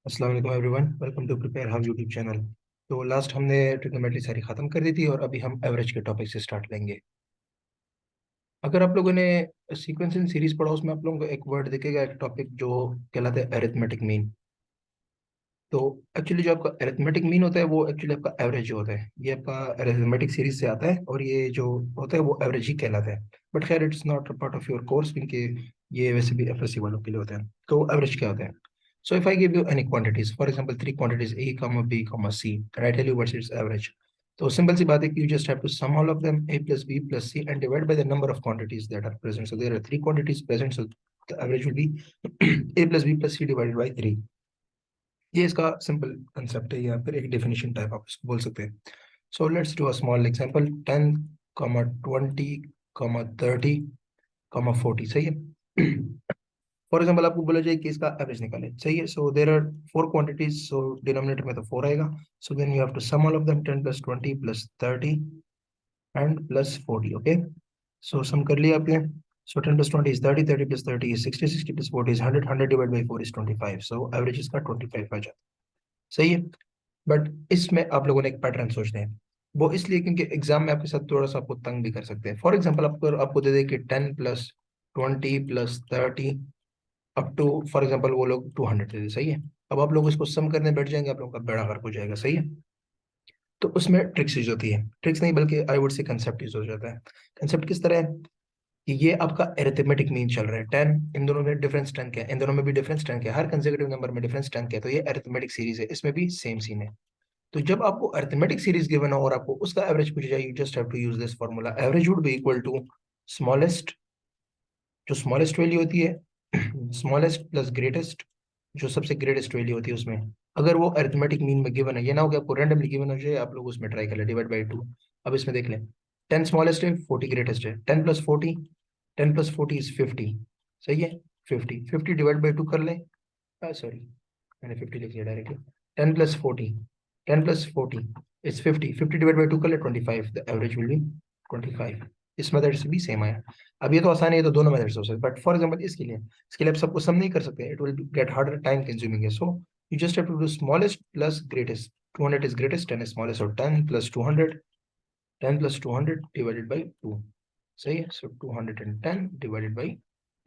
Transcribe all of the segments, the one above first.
अस्सलाम वालेकुम everyone, welcome to prepare how YouTube channel. तो लास्ट हमने ट्रिग्नोमेट्री सारी खत्म कर दी थी और अभी हम एवरेज के टॉपिक से स्टार्ट लेंगे। अगर आप लोगों ने सीक्वेंसिंग सीरीज पढ़ा उसमें आप लोगों को एक वर्ड दिखेगा, एक टॉपिक जो कहलाता है अरिथमेटिक मीन। तो एक्चुअली जो आपका अरिथमेटिक मीन होता है वो एक्चुअली आपका एवरेज होता है। ये आपका अरिथमेटिक सीरीज से आता है और ये जो होता है वो एवरेज ही कहलाता है। बट खैर it's not part of your course क्योंकि ये वैसे भी एफएससी वालों के लिए होता है। तो एवरेज क्या होता है? So if I give you any quantities, for example, three quantities A, comma B, comma C, and I tell you what's its average. तो सिंपल सी बात है कि you just have to sum all of them A plus B plus C and divide by the number of quantities that are present. So there are three quantities present, so the average will be A plus B plus C divided by 3. ये इसका simple concept है या फिर एक definition type आप इसको बोल सकते हैं। So let's do a small example 10, 20, 30, 40। सही है। फॉर एग्जाम्पल आपको बोला जाए कि इसका एवरेज निकाले, सही है। So there are four quantities, so denominator में तो फोर आएगा। So then you have to sum all of them 10 plus 20 plus 30 and plus 40। Okay, so sum कर लिया आपने। So 10 plus 20 is 30, 30 plus 30 is 60, 60 plus 40 is 100, 100 divide by 4 is 25। So average इसका 25 आ जाता है। सही है। बट इसमें आप लोगों ने एक पैटर्न सोचना है। वो इसलिए क्योंकि एग्जाम में आपके साथ थोड़ा सा आपको तंग भी कर सकते हैं। फॉर एग्जाम्पल आपको आपको दे दे कि 10 plus 20 plus 30 up to, for example वो लोग 200 दे दे, सही है। अब आप लोग इसको सम करने बैठ जाएंगे, आप लोगों का बेड़ा गर्क हो जाएगा, सही है। तो उसमें ट्रिक्स यूज होती है, ट्रिक्स नहीं बल्कि I would say concept use हो जाता है। कंसेप्ट किस तरह है कि ये आपका एरिथमेटिक मीन चल रहा है 10, इन दोनों में डिफरेंस 10 क्या है, इन दोनों में भी डिफरेंस 10 क्या है, हर कंसेक्यूटिव नंबर में डिफरेंस 10 क्या है। तो ये अरिथमेटिक सीरीज है, इसमें भी सेम सीन है। तो जब आपको अरिथमेटिक सीरीज गिवन हो और आपको उसका एवरेज पूछा जाए, you just have to use this formula. Average would be equal to smallest, जो स्मॉलेस्ट वैल्यू होती है, स्मॉलेस्ट प्लस ग्रेटेस्ट, जो सबसे ग्रेटेस्ट वैल्यू होती है उसमें, अगर वो अरिथमेटिक मीन में गिवन है। ये ना हो कि आपको रैंडमली गिवन हो जाए, आप लोग उसमें ट्राई कर ले डिवाइड बाई 2। अब इसमें देख लें, 10 स्मॉलेस्ट है, 40 ग्रेटेस्ट है। 10 प्लस 40, 10 प्लस 40 इज 50। सही है। 50, 50 डिवाइड बाई 2 कर लें। सॉरी, मैंने 50 लिख लिया directly. 10 plus 40, 10 plus 40 is 50, 50 divide by 2 कर ले 25। The average will be 25। इस मेथड से भी सेम आया। अब ये तो आसान है, ये तो दोनों मेथड से हो सकता है। बट फॉर एग्जांपल इसके लिए आप सबको सम नहीं कर सकते, it will get harder, time consuming है। So you just have to do smallest plus greatest. 200 is greatest, 10 is smallest, और 10 प्लस 200, 10 प्लस 200 डिवाइडेड बाई 2। सही है। सो 210 divided by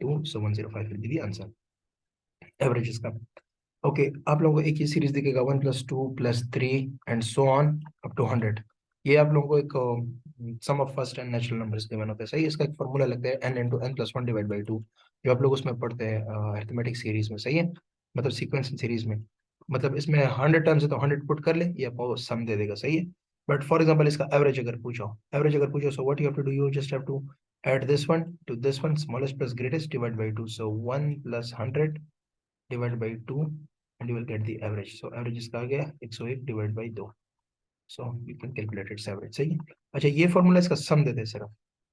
2, so 105 will be the answer, average इसका। Okay, आप लोगों को एक ही series दिखेगा 1 + 2 + 3 and so on up to 100। ये आप लोगों को एक sum of first and natural numbers given होता है, सही है। इसका एक फॉर्मूला लगता है n × n + 1 डिवाइड बाई 2, जो आप लोग उसमें पढ़ते हैं अरिथमेटिक सीरीज में, सही है। मतलब सीक्वेंसिंग सीरीज में, मतलब इसमें 100 टर्म्स है तो 100 पुट कर ले, ये आपको सम दे देगा, सही है। बट फॉर एग्जाम्पल इसका एवरेज अगर पूछो, so what you have to do, you just have to add this one to this one, smallest plus greatest divide by 2। So 1 + 100 divide by 2 and you will get the average. So average इसका आ गया 101 divide by 2। So you can calculate its average, सही है। अच्छा, ये formula इसका सम देते हैं सिर्फ,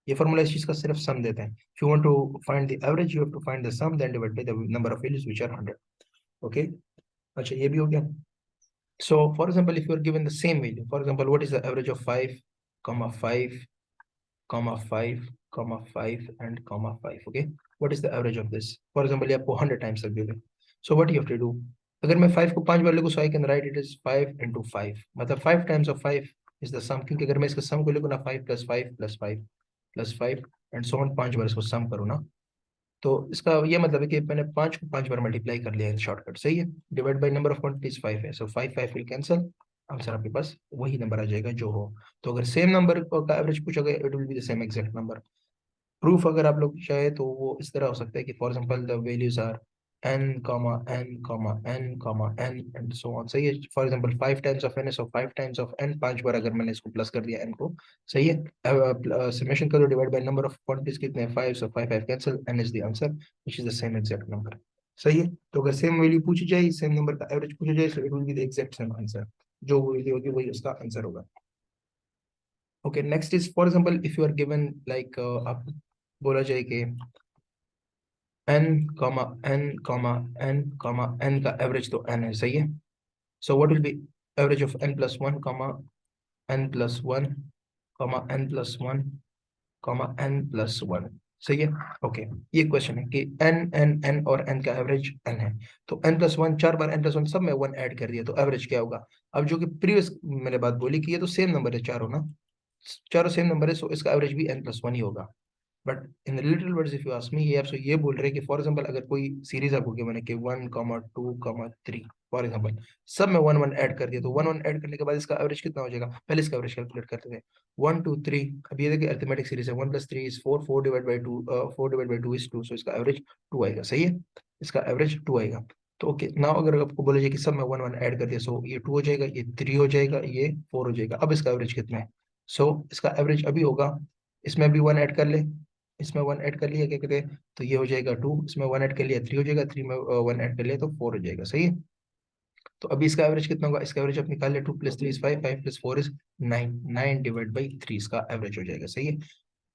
ये फॉर्मूला इस चीज का सिर्फ सम देते हैं। If you want to find the average you have to find the sum then divide by the number of values which are 100। Okay, अच्छा ये भी हो गया। So for example if you are given the same value, for example what is the average of 5, 5, 5, 5 and 5। Okay, what is the average of this? For example ये आपको 100 times तक दे दे। So what you have to do, अगर मैं 5 को 5 बार लिखूं, so I can write it is 5 × 5, मतलब 5 times of 5 is the sum. क्योंकि अगर मैं इसका सम को लिखूं ना, 5 + 5 + 5 + 5 एंड सो ऑन, 5 बार इसको सम करूँ ना, तो इसका ये मतलब है कि मैंने 5 को 5 बार मल्टीप्लाई कर लिया है शॉर्टकट, सही है। Divide by number of quantities 5 है, सो 5 5 विल कैंसिल, आंसर आपके पास वही नंबर आ जाएगा जो हो। तो अगर सेम नंबर का एवरेज पूछा गया, it will be the same exact number. Proof अगर आप लोग चाहे तो वो इस तरह हो सकता है कि for example the values are n, n, n, n and so on, सही है। For example 5 times of n है, सो 5 टाइम्स ऑफ n, 5 बार अगर मैंने इसको प्लस कर दिया n को, सही है। समेशन करो, divide by number of quantities कितने हैं 5, सो 5 5 cancel, n is the answer which is the same exact number, सही है। तो अगर सेम वैल्यू पूछी जाए, सेम नंबर का एवरेज पूछा जाए, so it will be the exact same answer, जो वैल्यू होगी वही उसका आंसर होगा। Okay, next is for example if you are given like, आप बोला जाए कि n, n, n का एवरेज तो n है, सही है। So what will be average of n+1, n+1, n+1, n+1। सही है। ओके, ये क्वेश्चन है कि एन एन एन और एन का एवरेज एन है, तो एन प्लस वन, 4 बार एन प्लस वन, सब में वन ऐड कर दिया, तो एवरेज क्या होगा? अब जो कि प्रीवियस मैंने बात बोली कि ये तो सेम नंबर है चारों ना, चारों सेम नंबर है, सो इसका एवरेज भी एन प्लस वन ही होगा। But in little words if you ask me, ये आपसे ये बोल रहे हैं कि फॉर एग्जांपल अगर कोई सीरीज आपको गिवन है कि 1, 2, 3, फॉर एग्जांपल सब में वन वन ऐड कर दिया, तो वन वन ऐड करने के बाद इसका एवरेज कितना हो जाएगा? पहले इसका एवरेज कैलकुलेट करते थे। 1, 2, 3, अब ये देखिए अरिथमेटिक सीरीज है, 1 + 3 = 4, 4/2, 4/2 = 2, सो इसका एवरेज 2 आएगा। सही है, इसका एवरेज 2 आएगा। तो ओके नाउ अगर आपको बोला जाए कि सब में वन वन ऐड कर दिया, सो ये 2 हो जाएगा, ये 3 हो जाएगा, ये 4 हो जाएगा। अब इसका एवरेज कितना है? सो इसका एवरेज अभी होगा, इसमें भी वन ऐड कर ले, इसमें वन ऐड कर लिया, क्या कहते हैं, तो ये हो जाएगा 2, इसमें वन ऐड कर लिया 3 हो जाएगा, 3 में वन ऐड कर लिया तो 4 हो जाएगा। सही है, तो अभी इसका एवरेज कितना होगा? इसका एवरेज आप निकाल ले, 2 + 3 = 5, 5 + 4 = 9, 9/3 इसका एवरेज हो जाएगा। सही है,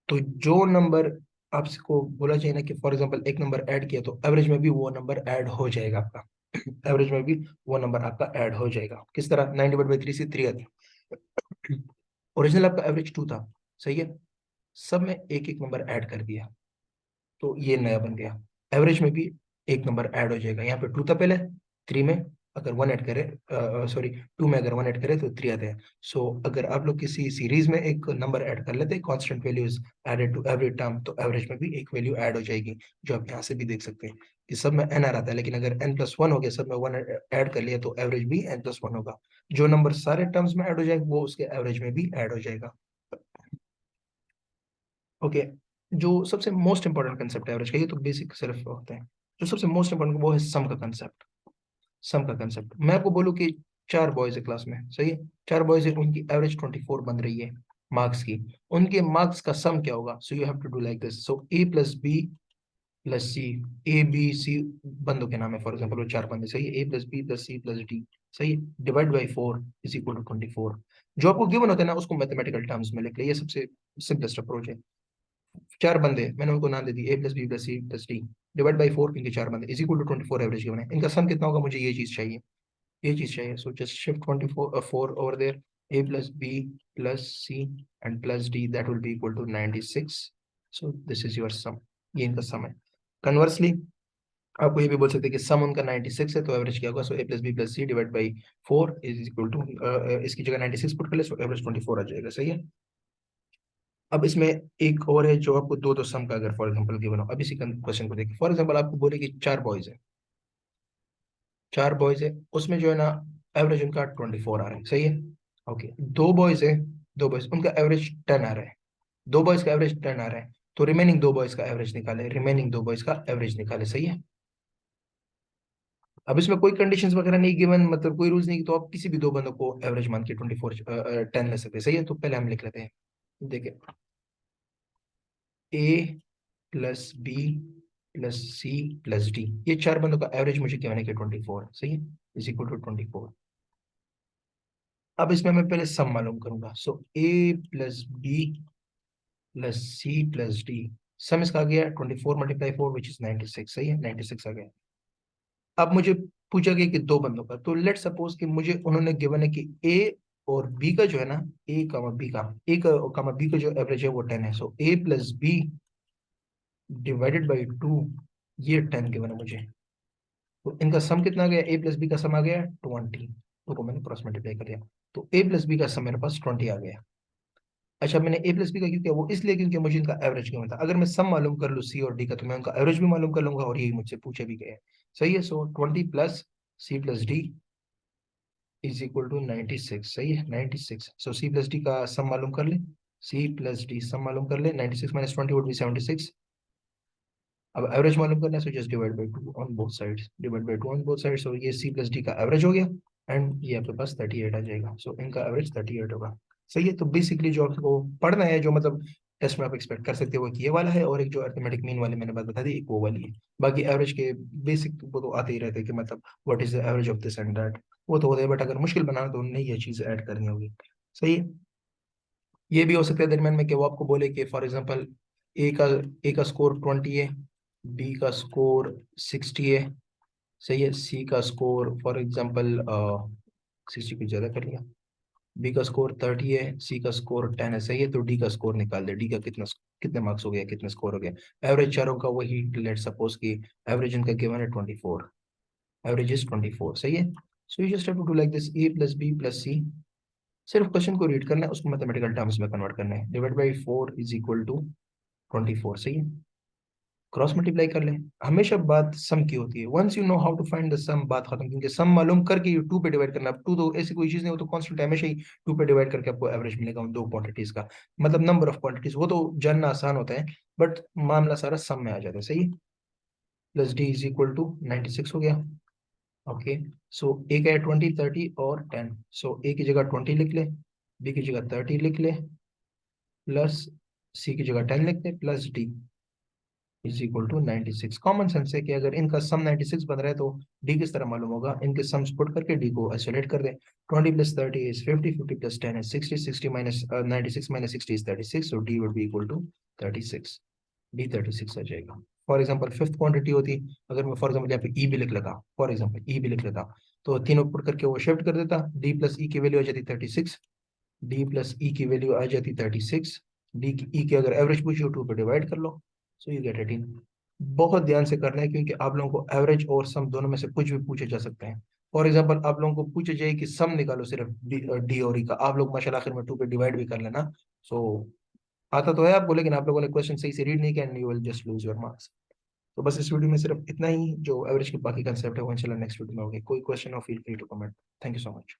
तो जो नंबर आपको बोला चाहिए ना कि फॉर एग्जांपल एक नंबर ऐड किया, तो एवरेज में भी वो नंबर ऐड हो जाएगा आपका। एवरेज में भी वो नंबर आपका ऐड हो जाएगा। किस तरह? 9/3 से 3 आता है। ओरिजिनल आपका एवरेज 2 था, सही है, सब में एक एक नंबर ऐड कर दिया, तो ये नया बन गया। एवरेज में भी एक नंबर ऐड हो जाएगा, यहाँ पे 2 था पहले, 3 में अगर वन ऐड करें, सॉरी 2 में अगर वन ऐड करें तो 3 आते हैं। सो अगर आप लोग किसी सीरीज में एक नंबर ऐड कर लेते हैं, constant values added to every term, तो एवरेज में भी एक वैल्यू ऐड हो जाएगी, जो आप यहाँ से भी देख सकते हैं कि सब में एन आ रहा था, लेकिन अगर n+1 हो गया, सब में वन ऐड कर लिया, तो एवरेज भी n+1 होगा। जो नंबर सारे टर्म्स में ऐड हो जाएगा वो उसके एवरेज में भी ऐड हो जाएगा। ओके, जो सबसे मोस्ट इंपॉर्टेंट कंसेप्ट है एवरेज का, ये तो बेसिक सिर्फ होते हैं, जो सबसे मोस्ट इंपॉर्टेंट वो है सम का कंसेप्ट। सम का कंसेप्ट, मैं आपको बोलूँ कि 4 बॉयज है क्लास में, सही है, 4 बॉयज है, उनकी एवरेज 24 बन रही है मार्क्स की, उनके मार्क्स का सम क्या होगा? So you have to do like this, so A + B + C, A B C बंदों के नाम है, फॉर एग्जाम्पल वो 4 बंदे, सही है, A + B + C + D, सही है, डिवाइड बाई 4 = 24। जो आपको गिवन होता है ना, उसको मैथमेटिकल टर्म्स में लिख ले, ये सबसे सिंपलेस्ट अप्रोच है। 4 बंदे मैंने उनको नाम दे दी, A + B + C + D, divide by 4, इनके 4 बंदे = 24 एवरेज गिवन है, इनका सम कितना होगा? मुझे ये चीज चाहिए, ये चीज चाहिए, so just shift 24 over there, A + B + C and +D, that will be equal to 96, so this is your sum, ये इनका सम है। कन्वर्सली आपको ये भी बोल सकते हैं कि सम उनका 96 है, तो एवरेज क्या होगा? सो A + B + C divide by 4 इसकी जगह 96 पुट कर ले, सो एवरेज 24 आ जाएगा। सही है, अब इसमें एक और है जो आपको दो दो सम का अगर फॉर एग्जांपल गिवन हो, अब इसी क्वेश्चन को देखिए, फॉर एग्जांपल आपको बोले कि 4 बॉयज है, 4 बॉयज है, उसमें जो है ना एवरेज उनका 24 आ रहा है, सही है। ओके, 2 बॉयज है, 2 बॉयज उनका एवरेज 10 आ रहा है, 2 बॉयज का एवरेज 10 आ रहा है, तो रिमेनिंग 2 बॉयज का एवरेज निकाले, रिमेनिंग 2 बॉयज का एवरेज निकाले। सही है, अब इसमें कोई कंडीशंस वगैरह नहीं गिवन, मतलब कोई रूल्स नहीं, तो आप किसी भी दो बंदों को एवरेज मान के 24 10 ले सकते हैं। सही है, तो पहले हम लिख लेते हैं, देखिए A + B + C + D, ये 4 बंदों का एवरेज मुझे क्या होने के 24, सही है, = 24। अब इसमें मैं पहले सम मालूम करूंगा, सो A + B + C + D, सम इसका आ गया 24 × 4 विच इज 96, सही है, 96 आ गया। अब मुझे पूछा गया कि दो बंदों का, तो लेट सपोज कि मुझे उन्होंने गिवन है कि ए और बी का जो है ना, ए, बी का जो एवरेज है वो 10 है, सो A + B डिवाइडेड बाई 2, ये 10 गिवन है मुझे, तो इनका सम कितना आ गया? A + B का सम आ गया 20, तो मैंने क्रॉस मल्टीप्लाई कर दिया, तो A + B का सम मेरे पास 20 आ गया। अच्छा, मैंने A + B का क्यों किया? वो इसलिए क्योंकि मुझे इनका एवरेज क्यों था, अगर मैं सम मालूम कर लूँ C और D का, तो मैं उनका एवरेज भी मालूम कर लूंगा, और यही मुझसे पूछे भी गए हैं। सही है, सो 20 + C + D = 96, सही है, 96, सो C + D का सम मालूम कर ले, C + D सम मालूम कर ले, 96 - 20 would be 76। अब एवरेज मालूम करना है, so just divide by 2 on both sides, divide by 2 on both sides, so ये C + D का एवरेज हो गया, एंड ये आपके पास 38 आ जाएगा, सो इनका एवरेज 38 होगा। सही है, तो बेसिकली जो आपको पढ़ना है, जो मतलब टेस्ट में आप एक्सपेक्ट कर सकते हो, वो एक ये वाला है, और एक जो अर्थमेटिक मीन वाली मैंने बात बता दी, एक वो वाली है। बाकी एवरेज के बेसिक वो तो आते ही रहते हैं कि मतलब what is the average of this and that, वो तो होता है, बट अगर मुश्किल बनाना तो उन्हें ये चीज ऐड करनी होगी। सही है, ये भी हो सकता है दरमियान में कि वो आपको बोले कि फॉर एग्जांपल ए का ए का स्कोर 20 है, बी का स्कोर 60 है, सही है, सी का स्कोर फॉर एग्जांपल 60 कुछ ज्यादा कर लिया, बी का स्कोर 30 है, सी का स्कोर 10 है, सही है, तो डी का स्कोर निकाल दे, डी का कितना कितने मार्क्स हो गए, कितने स्कोर हो गए। एवरेज चारों का वही, लेट सपोज कि एवरेज इनका गिवन है 24, एवरेज इज 24, सही है। So you just have to do like this, A plus B plus C. सिर्फ क्वेश्चन को रीड करना है, उसको मैथमेटिकल टर्म्स में कन्वर्ट करना है। Divide by 4 is equal to 24, सही है। क्रॉस मल्टीप्लाई कर ले। हमेशा बात सम की होती है, once you know how to find the sum, बात खत्म। क्योंकि सम मालूम करके ये 2 पे डिवाइड करना, 2 तो ऐसी कोई चीज नहीं, वो तो कांस्टेंट है, हमेशा ही 2 पे डिवाइड करके आपको एवरेज मिलेगा उन दो क्वांटिटीज का। मतलब नंबर ऑफ क्वांटिटीज, वो तो जानना आसान होता है, बट मामला सारा सम में आ जाता है, सही है। Plus D is equal to 96 हो गया। ओके, सो ए का है 20, 30 और 10। सो ए की जगह 20 लिख ले, बी की जगह 30 लिख ले, प्लस सी की जगह 10 लिख ले, plus D is equal to 96। Common sense है कि अगर इनका सम 96 बन रहा है तो डी किस तरह मालूम होगा, इनके सम्स पुट करके डी को आइसोलेट कर दें। 20 plus 30 is 50, 50 plus 10 is 60, 60 minus 96 minus 60 is 36, so D would be equal to 36। D 36 आ जाएगा। फॉर एग्जाम्पल फिफ्थ क्वांटिटी होती, अगर मैं फॉर एग्जाम्पल यहाँ पे ई भी लिख लेता, फॉर एग्जाम्पल ई भी लिख लेता, तो तीनों पुट करके वो शिफ्ट कर देता, डी प्लस ई की वैल्यू आ जाती 36, डी प्लस ई की वैल्यू आ जाती 36, डी की ई की अगर एवरेज पूछी हो 2 पे डिवाइड कर लो, सो यू गेट 18। बहुत ध्यान से करना है, क्योंकि आप लोगों को एवरेज और सम दोनों में से कुछ भी पूछे जा सकते हैं। फॉर एग्जाम्पल आप लोगों को पूछे जाए कि सम निकालो सिर्फ डी और ई का, आप लोग माशाल्लाह आखिर में 2 पे डिवाइड भी कर लेना। सो आता तो है आपको, लेकिन आप लोगों ने क्वेश्चन सही से रीड नहीं किया, and you will just lose your marks. तो बस इस वीडियो में सिर्फ इतना ही, जो एवरेज के बाकी कंसेप्ट है वो इंशाल्लाह नेक्स्ट वीडियो में होगी। कोई क्वेश्चन हो, feel free to comment. Thank you so much.